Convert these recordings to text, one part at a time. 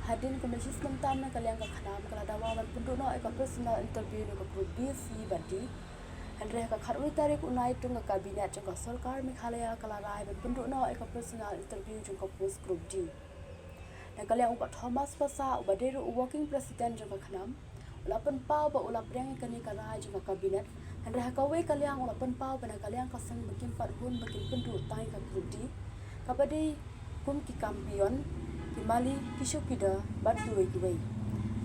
hadin kondisi sementam na kalian ka khanam kala dawawan penduduk no ka personal interview no ka group BC badi Andre ka kharwi tarik unai tung ka kabinet jong ka sarkar Meghalaya kala rai ban penduduk no ka personal interview jong ka post group D dan kalian ubat Thomas Pasa ubaderu working president jong ka khanam ulapan pau ba ulap reng kani ka rai jong ka kabinet Andre ka we kalian ulapan pau ban kalian ka sang bakin parhun bakin penduduk tai ka group D kapadi kum ki kampion Mali kisho kida batu ekiway.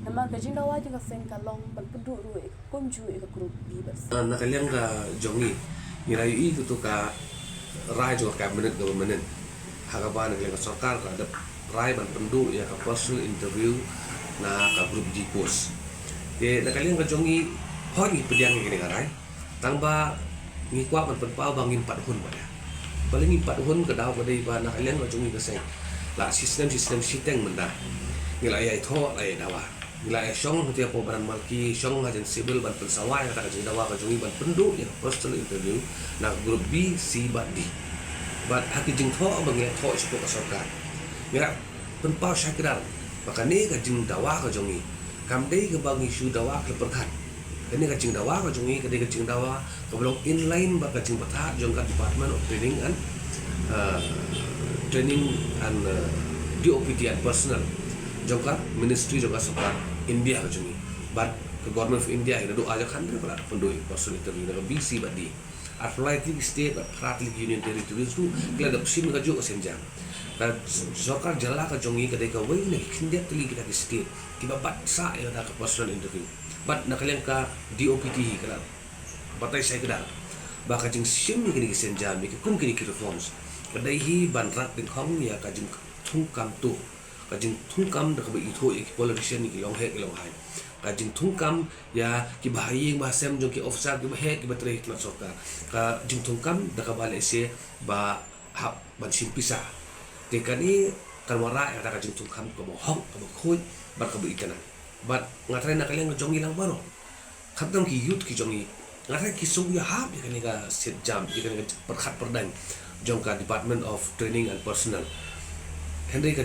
Nama gajing dawa juga sengkalong berpenduk ruwe kunju eka grup bibas. Nakaliang ka jongi ngirayu itu tu ka rai jo cabinet government hakapan nakaliang ka sarkar ka ada rai ban penduk ya ka personal interview na ka grup di post. Nakaliang ka jongi hoi pediang ngini ka rai tangba ngikwa ban penpau bangin 4 hun ba. Paling 4 hun ka daw ka dai ba nakaliang ka jongi ka seng la sistem siteng menda ngila ai tho lai dawa ngila ai song dia po baran malki song hajen civil ban pensawai kata ka dawa ka jongi ban pendu ya personal interview na grup B C bat D bat haki jing tho bang ya tho sipo ka sarkar ngila penpau syakran maka ni ka jing dawa ka jongi kam dei ka bang isu dawa ka perkat ini ka jing dawa ka jongi ka dei ka jing dawa ka belong inline ba ka jing pathat jong ka department of training and DOPT and personal jongka ministry jongka sarkar India ka jongi but the government of India ina do aja khandre pala pendoi personal interview na BC badi apply to state but partly union territories tu kila da sim ka jo senjang ka sarkar jala ka jongi ka deka wei na kindia tili kita di state kiba bat sa ya da ka personal interview but nakaliang ka DOPT kala batai sai kada baka jing sim ni kini senjang mi kum kini reforms kadai hi ban rat din khong ya ka jing thung kam tu ka jing thung kam da ka bi tho ek politician ni long he long hai ka jing thung kam ya ki bahai ba sem jong ki officer ki he ki batre hit la soka ka jing thung kam da ka bale se ba hap ban sim pisa te kani kan wara ya ka jing thung kam ko bo hong ko bo khoi ba ka bi kana bat ngatrai na kaleng jong ilang baro khatam ki youth ki jongi ngatrai ki sung ya hap ya kani ka set jam ki kani perkhat perdang jongka Department of Training and Personal Henry ka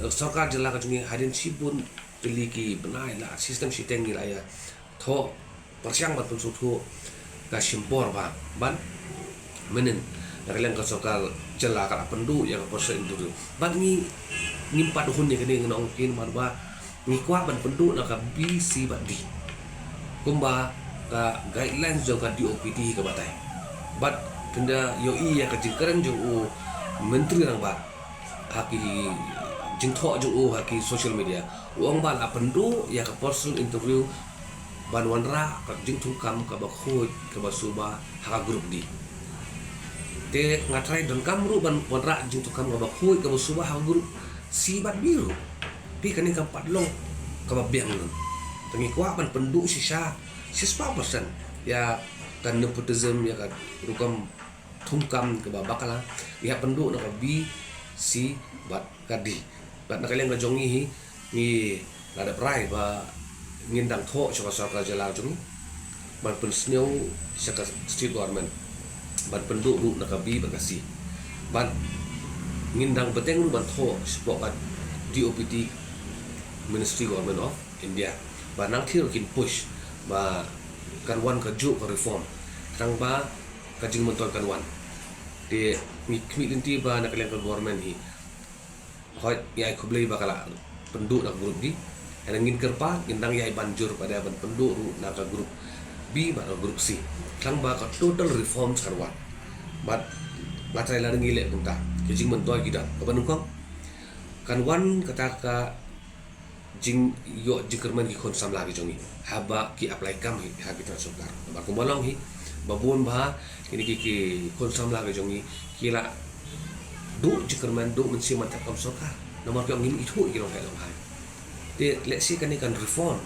sarkar jala ka jungi hadin sibun tili ki benai la sistem siteng ni la ya tho persiang bat pun suthu ka simpor ba ban menen nakaliang ka sarkar jala ka pendu ya ka persen itu ban ni ngimpat hun ni kini nong kin mar ba ngikwa ban pendu na ka BC ba di kumba ka guidelines jongka DOPT ka batai but tenda yoi ya ka jingkaran jong u menteri rang ba haki jingtho jong u haki social media uang ban apendu ya ka personal interview ban wanra ka jingthung kam ka ba khoi ka ba suba haka grup di te ngatrai don kamru ban wanra jingthung kam ka ba khoi ka ba suba haka grup si bat biru pi kani ka padlong ka ba biang nun tangi kwa ban pendu sisa 6% ya kan nepotism ya kan rukam thungkam ke babakala ya penduk nak B C bat kadi bat nak kalian ngajongi hi ni ada prai ba ngindang tho choka sarkar jala jongi ban pensneu saka state government ban penduk ru nak B bat kasi ban ngindang beteng ru ban tho spok bat DOPT Ministry Government of India ban nang thir kin push ba kan wan ka ju ka reform tang ba kajing mentol kan wan de mi kmi ba nak kalian ke government hi hoi ya ko blei bakala penduk nak grup di ana ngin kerpa gendang ya banjur pada ban penduk nak grup B ba grup C tang ba ka total reform sarwan bat batrai la ngile punta kajing mentol kita ka banung kong kan wan kata ka jing yo jingkerman ki kon samla ki jongi haba ki apply kam hi ha kita sarkar ba ko malong hi babun ba kini ki kon samla ki jongi kila du jingkerman du mensi mata kam sarkar nomor ki ngin itu ki long hai te let's see kan reform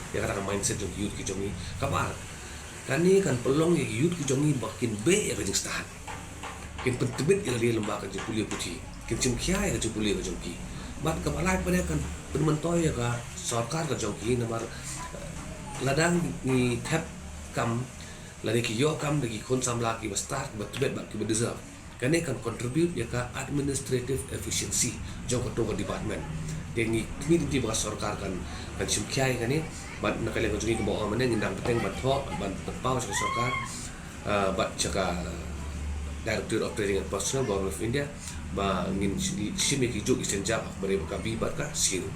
ya kata mindset jong youth ki jongi kapal kani kan pelong ki youth ki jongi bakin be ya jing stahan kin pentebit ila dia lembaga je kuliah putih kin cim kia ya je kuliah jongki bat kapalai pada kan penmentoy ya ka sarkar ka jongki nomor ladang ni tap kam lagi ki yo kam lagi kon samla ki start but bet bak ki deserve kane kan contribute ya ka administrative efficiency jong ko department tengi community ba sarkar kan simkiai kan ni bat nakalian ko jungi ko mo amane ngindang peteng bat tho ban pau sa sarkar bat chaka Director of Trading and Personal Government of India ba ngin simi ki juk isenjap bare ka bi bat ka siru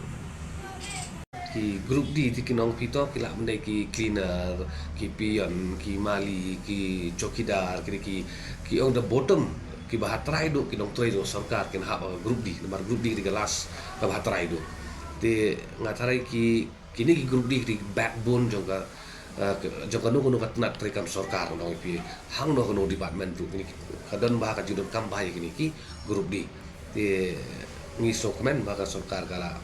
ki group D ti kinong pito kila mendai ki cleaner ki pion ki mali ki chokidar ki on the bottom ki bahatrai do kinong trai do sarkar kin ha group D nomor group D di galas ka bahatrai do te ngatarai ki kini ki group D di backbone jongka jongka no kat nat trai kam sarkar no pi hang no no department tu kini kadon bah ka judon kam bahai kini ki group D te ngi sokmen ba ka sarkar kala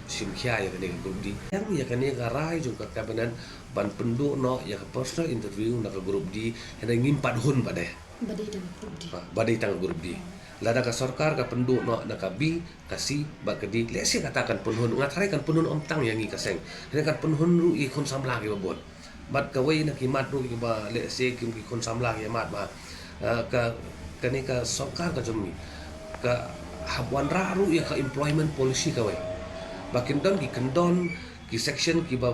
simkia ya kene group D yang ya kene garai jongka kabinet ban penduk no ya personal interview na ka group D hena ngimpat hun pada badai tang group D lada ka sarkar ka penduk no na ka B ka C ba ka D lesi katakan penhun ngathai kan penhun om tang yang ngi kaseng hena kan penhun ru i kon samla ke babon bat ka wei na ki mat ru ki ba lesi kim ki kon samla ke mat ba ka kene ka sarkar ka jomi ka habwan ra ru ya ka employment policy ka wei bakin don ki kendon ki section ki ba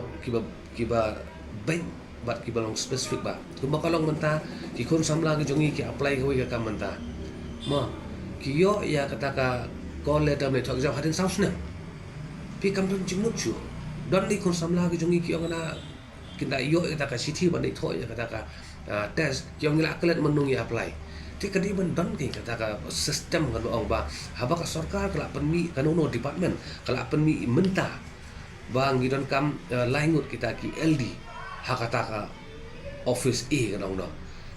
bank bat ki balong spesifik ba kumba kalong menta ki kon samla ki jongi ki apply ki ka menta ma ki yo ya kata ka call letter me thok jam hadin saus na pi kam don jimut chu don ni kon samla ki jongi ki ngana kinda yo kata ka city ban dei tho ya kata ka test ki ngila kelet menung ya apply ti kadi ban don ki kata ka sistem kan ong ba haba ka sarkar kala penmi kan no department kala penmi menta bang gidon kam laingut kita ki LD hakata ka office A kan ong no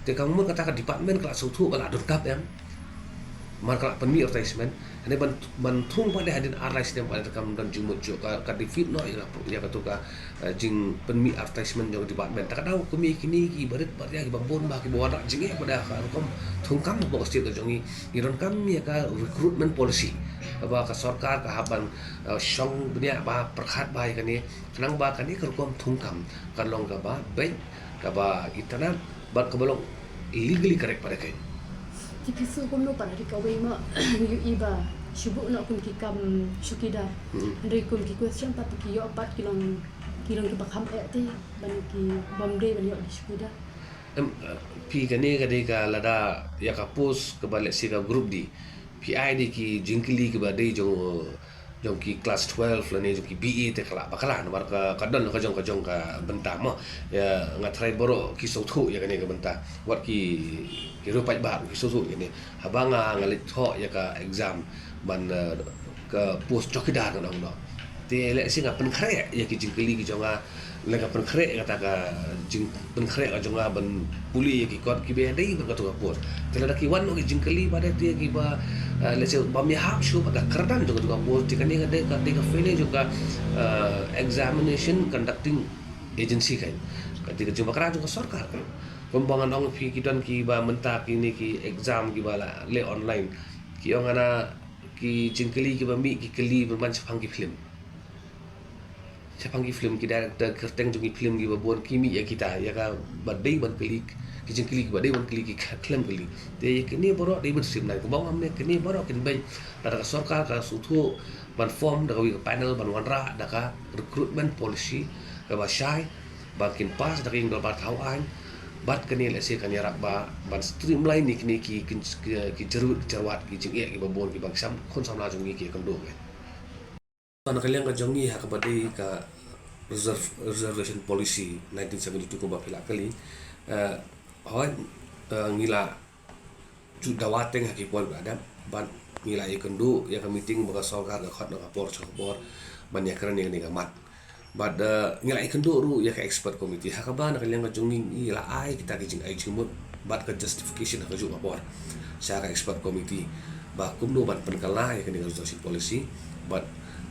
te kamu kata ka department kala sutu kala don kap em mar kala penmi advertisement ane ban thung pada hadin arrais dem pada kam dan jumut jo ka defeat no ya ka tu ka jing penmi advertisement jo department tak tahu kumi kini ki barit ya ki babon ba ki bawa jing pada ka kom thung kam bo state jongi iron kam ya ka recruitment policy ba ka sarkar ka haban shong dunia ba perkhat ba kan ni kanang ba kan ni ka kom thung kam kan long ka ba bank ka ba itana ba ka balong legally correct pada kai Tikisu kum no para dikawai ma yu iba shubu na kum kikam shukida ndai kum ki question pat ki yo pat kilong ki bakham ti ban ki bomde ban yo di shukida pi kane ka de ka lada ya ka post ke balik si ka group di PI di ki jingkili ke badai jong ki class 12 la ne jong ki BE te kala bakala nomor ka kadon ka jong ka benta ma ya ngatrai boro ki sotu ya kane ka benta wat ki rupai ba ki sotu ni habanga ngalit tho ya ka exam ban ka post chokidar no no te le singa pen khre ya ki jingkili ki jonga le ka pen khre kata ka jing pen khre ka jonga ban puli ki kot ki be dei ban ka tu ka post te la ki wan no ki jingkili pada te ki ba let's say bam ya hap shu pada kerdan juga tu ka post ti kan ni ka fail juga examination conducting agency kan ketika jumpa kera juga sarkar kan pembangan ong pi kidan ki ba mentak ini ki exam ki bala le online ki ong ana ki jingkili ki ba mi ki keli berman sepang ki film sepang ki film ki director kerteng jungi film ki ba bon kimi ya kita ya ka badai ban keli ki jingkili ki badai ban keli ki klem keli te kini boro dei ban sim nai ko bang amne kini boro kin ben daga sarkar ka sutu ban form daga wi panel ban wanra daga recruitment policy ka ba shai ba kin pas daga ing dol ba thawan bat kani le se kani rak ba ban streamline ni kini ki jerut jerwat ki jing ki babon ki bang sam kon sam la jongi ki kan do ke ana kalian ka jongi ha ka badai ka reservation policy 1972 ko ba pila kali hoy ngila ju dawateng ha ki pol ada ban ngila ikan do ya ka meeting ba sarkar ka khot na ka por chobor ban ya kran ni ka mat bad ngila ikan do ru ya ka expert committee ha ka ba na kalian ka jongi ngila ai kita ki jing ai chimut bad ka justification ha ka ju kapor sa ka expert committee ba kum do ban penkala ya ka ni ka policy bad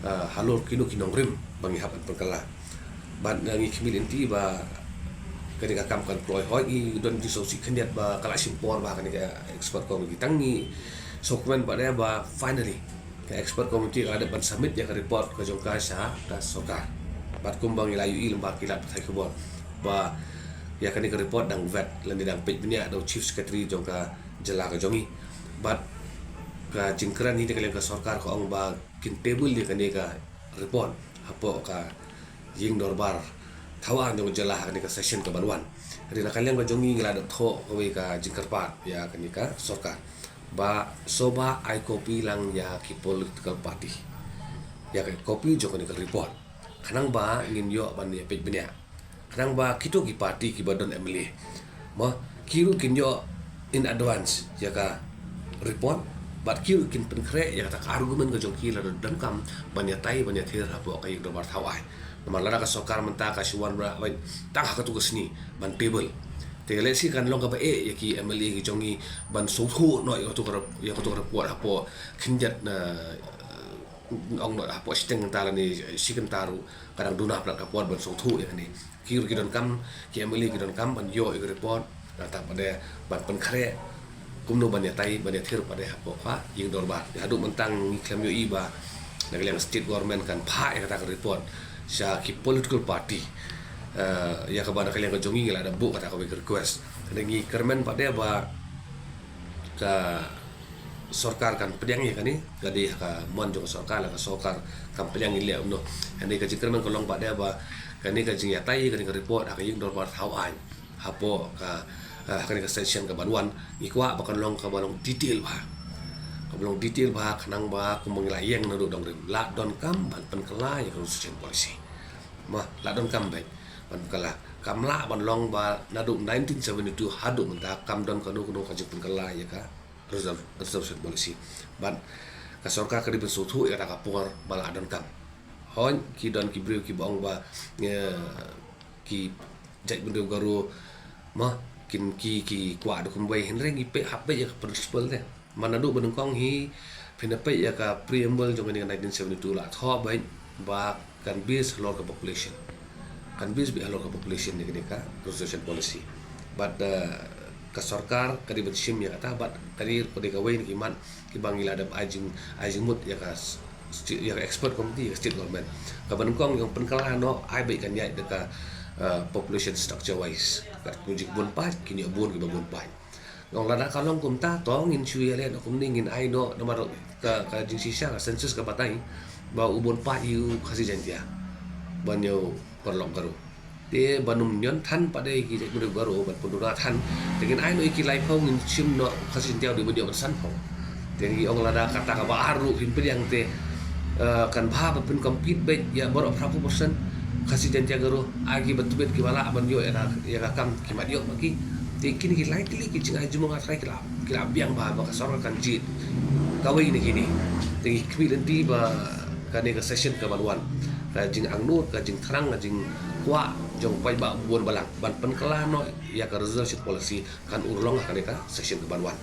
halor kino kinong rim bangi hapan penkala bad ngi kimilenti ba ketika kam kan ploy hoi i don di sosi kendiat ba kala simpor ba kan ka expert committee tangi dokumen ba dia ba finally ka expert committee ada ban submit ya ka report ka jongka sa ka sarkar bat kumbang ilayu ilm ba kilat thai khobor ba ya kan ka report dang vet lan dang page bnia do chief secretary jongka jela ka jongi bat ka jingkran ni ka sarkar ko ong ba kin table dia kan ka report hapo ka ying dorbar thawa jong jelah kan ka session ka banwan ri na kalian ba jongi ngila tho ko ka jingkarpat ya kan ka sorkar ba soba ai copy lang ya ki political party ya ka copy jong kan ka report kanang ba ngin yo ban ya pej benya kanang ba kito ki party ki badon emily ma kiru kin yo in advance ya ka report bat kiru kin pen kre ya ka argumen ka jong ki la dangkam ban ya tai ban ya thir hapo ka ying dorbar thawai Malara ka sokar menta ka siwan bra bain tak ka tugas ni ban table te lesi kan long ka ba ya ki emily ki jongi ban so thu no ya to ka puat hapo khinjat na ong no hapo steng tala ni sikan taru kadang duna plat ka puat ban so thu ya ni ki don kam ki emily ki don kam ban yo i report ta pada ban pen kare kumno ban ya tai ban ya thir pada hapo ka ying dorba hadu mentang klem yo iba nagaliang state government kan pha ya kata report sa ki political party ya kabana kalian ka jongi ngila ada bu kata ka request ngi kermen pada ba ka sorkar kan pediang ya kan ni gadi ka mon jong sorkar la ka sokar kam pediang ile umno ande ka kermen kolong pada ba kan ni ka jing ya tai kan ka report ka ying dorbar thawan hapo ka kan ka session ka banwan ikwa bakan long ka balong detail ba belum detail bah kenang bah kumangila yang nadu dong rim la don kam ban pen kala ya constitution policy mah la don kam baik ban kala kam la ban long ba nadu 1972 hadu menta kam don kanu kanu kajik pen kala ya ka reservation policy ban ka sorkar ka dibin sutu ya ka puar bala don kam hon ki don ki brio ki bong ba ki jai bendu garu mah kin ki kwa do kum bai henre ngi pe hape ya principle de manadu benungkong hi pinapai ya ka preamble jong ni 1972 la tho bain ba kan bis local population kan bis bi local population ni ka constitution policy but ka sarkar ka di betsim ya kata but tadi ko de ka wain ki man ki bangila ada ajing mut ya ka expert committee ya state government ka benungkong yang penkala no ai bai kan ya de ka population structure wise ka kunjik bun pa kini bun ki bun pa ngong lada kalong kum ta tong in chui ale no kum ning in ai no nomor ka jing sisa ka sensus ka patai ba ubon pa yu khasi jantia banyo perlong garu te banum nyon than padai ki jek garu ban pundura than dengan ai no iki lai phong in sim no khasi jantia di banyo san phong te gi ong lada kata ka ba aru pin yang te kan bha ba pin compete bet ya bor of 100% khasi jantia garu agi betubet ki bala banyo ya ka kam ki madio bagi kini ki likely ki jinga jumonga try kila biang ba ka sorang kan jit kawai ni kini tingi kwilanti ba ka ne ka session ka banwan ka jing angnu ka jing thrang ka jing kwa jong pai ba buon balang ban pen kala no ya ka resolution policy kan urlong ka ne ka session ka banwan